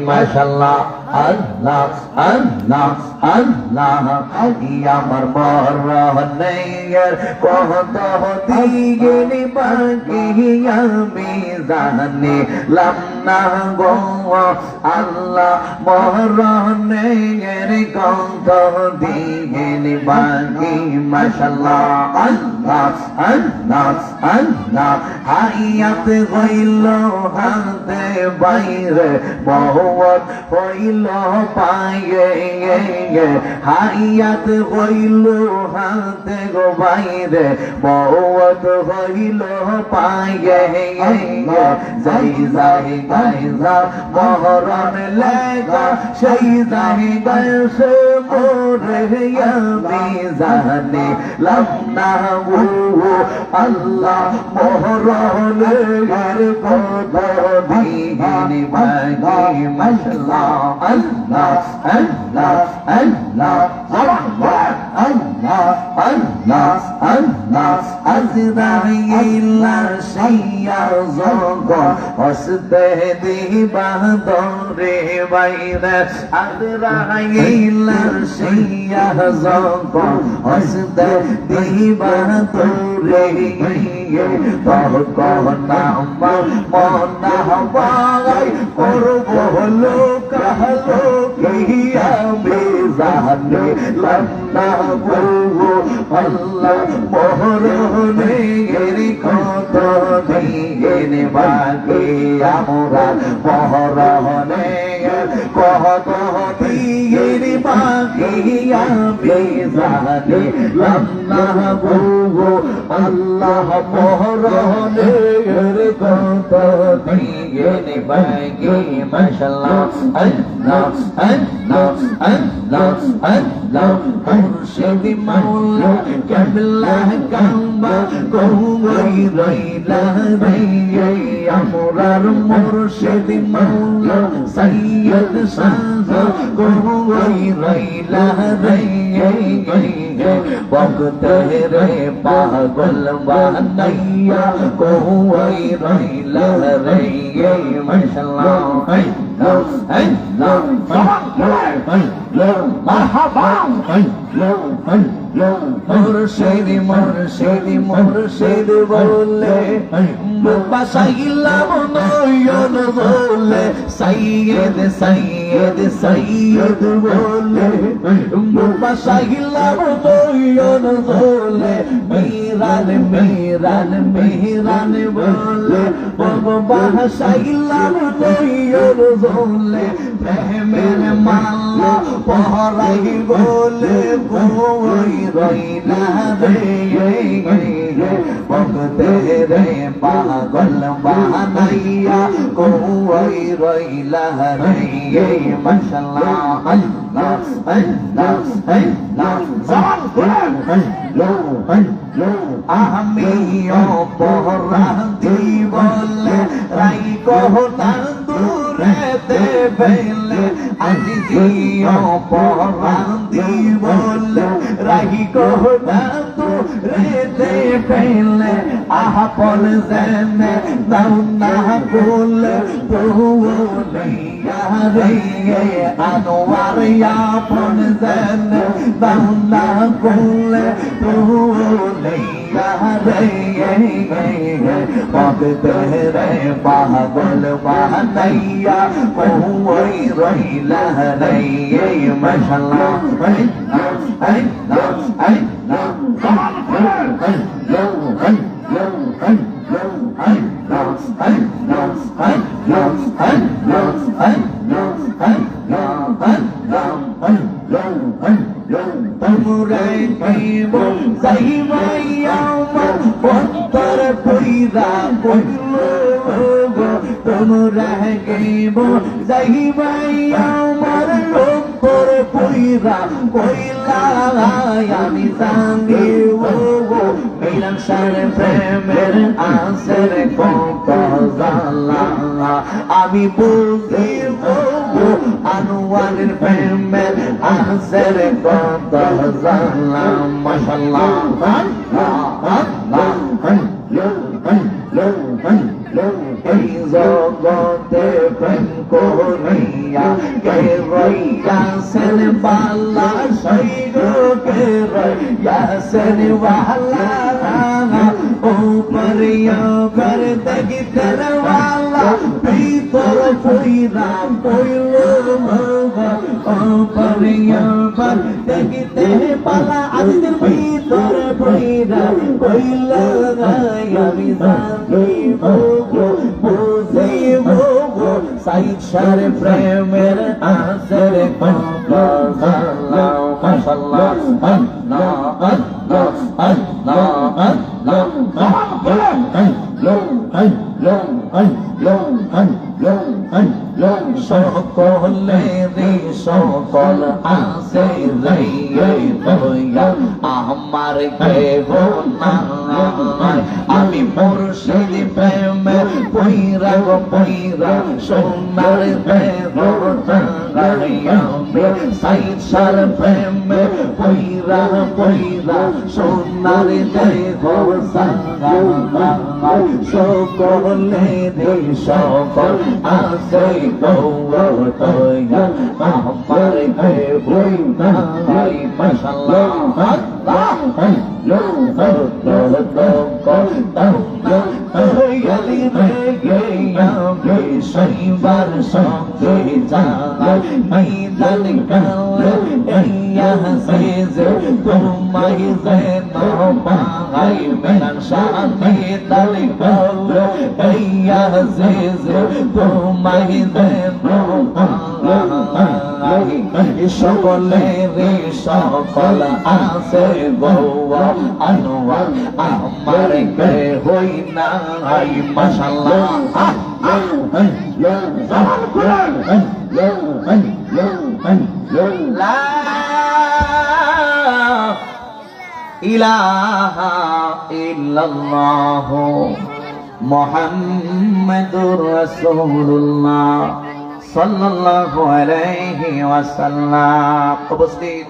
মাশাআল্লাহ আল্লাহ আল্লাহ আল্লাহ আমার মরণের কত দিন বাকি আমি জানিলাম না গো আল্লাহ মরণের কত দিন বাকি মাশাআল্লাহ আল্লাহ আল্লাহ আল্লাহ হায়াত হইল হাতে বাইরে মওত হইল পায়ে হায়াত হইল হাতে গো বাইরে মওত হইল পায়ে যাই যাই যাই যা মরণ লেখা সেই যাই গেছে মোরে আমি জানিলাম না আল্লাহ মরণের কত দিন বাকি মাশাআল্লাহ আল্লাহ আল্লাহ আল্লাহ আল্লাহ আল্লাহ আল্লাহ আজরাইল শাইয়া জগো হসতে দিবা দরে বাইরে আজরাইল শাইয়া জগো হসতে দিবা দরে মনা হবাই করব হলো কাহলো কি আমি জানিলাম না গো আল্লাহ মরণের কত দিন বাকি আমরা মরণের কত দিন বাকি আমি জানিলাম না গো আল্লাহ মরণের কত দিন বাকি মাশাআল্লাহ আল্লাহ আল্লাহ আল্লাহ আল্লাহ মুর্শিদ মাওলা কিবলা কাবা কই রইলা রে আমরার মুর্শিদ মাওলা সাইয়্যিদ শাহ কই রইলা রে বকত রে পাগল বানাইয়া কই রইলা রে মাশাআল্লাহ আল্লাহ মারহাবা মুর্শিদ মুর্শিদ মুর্শিদ বলে বাসাইলাম নয়ন বলে সাইয়্যিদ সাইয়্যিদ সাইয়্যিদ বলে বাসাইলাম নয়ন বলে মিরান মিরান মিরান বলে বাসাইলাম নয়ন বলে প্রেমের মালা পহরাই বলে কই রইলা রে ভক্তে রে পাগল বানাইয়া কই রইলা রে মাশাআল্লাহ আল্লাহ আল্লাহ আল্লাহ জান কুরআন আমিও পহরান্তি বলে রাই কহতা দূরেতে ফেলে আজি জিও পহরান্তি বলে রাই কহতা দূরেতে ফেলে আপন জেনে দাও না বলে বলে রে আনোয়ার আপন জেনে দাও না বলে বলে ভক্তে রে পাগল বানাইয়া কই রইলা রে মাশাআল্লাহ তোমরা কেব সাইমাইয়া অন্তর পইরা কইল তোমরা কেব সাইমাইয়া আমার অন্তর পইরা কইলা আমি জানি ও মিলন সার প্রেমের আসর কত জালা আমি বুঝি আনোয়ারের প্রেমের আসর কত জালা মাশাআল্লাহ আল্লাহ আল্লাহ এই জগতে প্রেম করিয়া কে রইয়াছেন বালা সৈগো কে রইয়াছেন বালা উপরিয়া কর দেখিতেন বালা ভিতর ফুইরা কইল উপরিয়া কর দেখিতে বালা আদির ভিতর ফুইরা কইল আমি জানিব বুঝিব সাইসার প্রেমের আসর মাশাআল্লাহ মাশাআল্লাহ আল্লাহ আল্লাহ আল্লাহ আল্লাহ সকলে রে সকল আসে রে আমার কেহ নাই আমি মুর্শিদ প্রেমে পইরা গো পইরা সোনার দেহ আমি সাইসার প্রেমে পইরা পইরা সোনার দেহ সকলে রে সকল আসে আমার কেহ নাই মাশাআল্লাহ আল্লাহ শৈবার সঙ্গে মৈদান তোমায় যেন পাই মেলান শান্তি দাল তোমায় যেন সকলে রে সকল আসে গৌয়া আনোয়ার আমার কে হই নাই মাশাআল্লাহ লা ইলাহা ইল্লাল্লাহ মুহাম্মাদুর রাসূলুল্লাহ সাল্লাল্লাহু আলাইহি ওয়াসাল্লাম। উপস্থিত